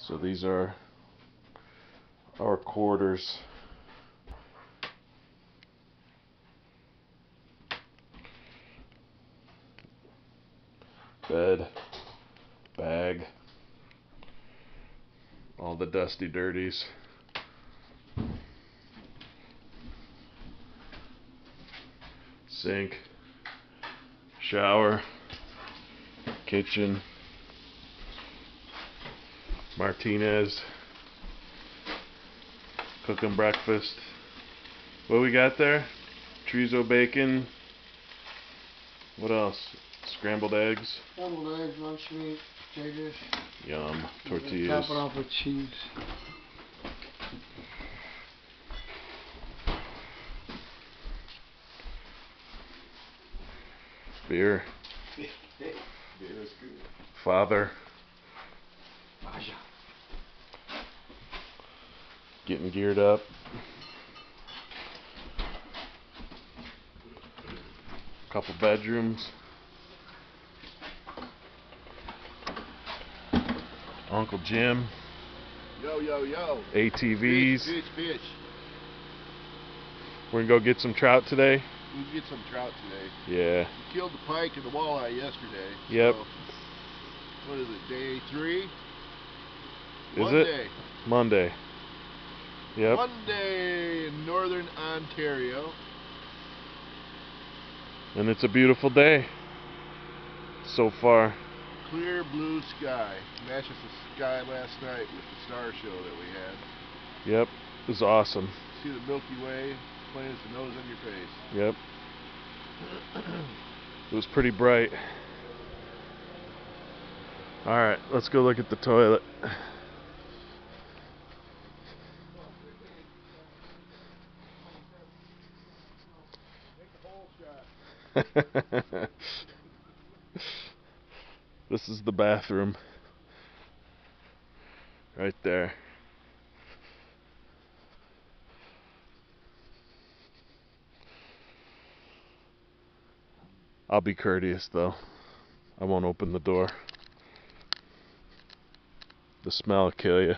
So these are our quarters. Bed, bag, all the dusty dirties. Sink, shower, kitchen, Martinez, cooking breakfast. What we got there? Chorizo bacon. What else? Scrambled eggs. Scrambled eggs, lunch meat, potatoes. Yum. Tortillas. Top it off with cheese. Beer. Beer is good. Father. Aja. Getting geared up. Couple bedrooms. Uncle Jim. Yo, yo, yo. ATVs. Fish, fish, fish. We're gonna go get some trout today. We can get some trout today. Yeah. We killed the pike and the walleye yesterday. Yep. So, what is it, day 3? Is Monday. it? Monday. Yep. Monday in northern Ontario. And it's a beautiful day so far. Clear blue sky. Matches the sky last night with the star show that we had. Yep. It was awesome. See the Milky Way, plain as the nose on your face. Yep. It was pretty bright. Alright, let's go look at the toilet. This is the bathroom. Right there. I'll be courteous though. I won't open the door. The smell will kill you.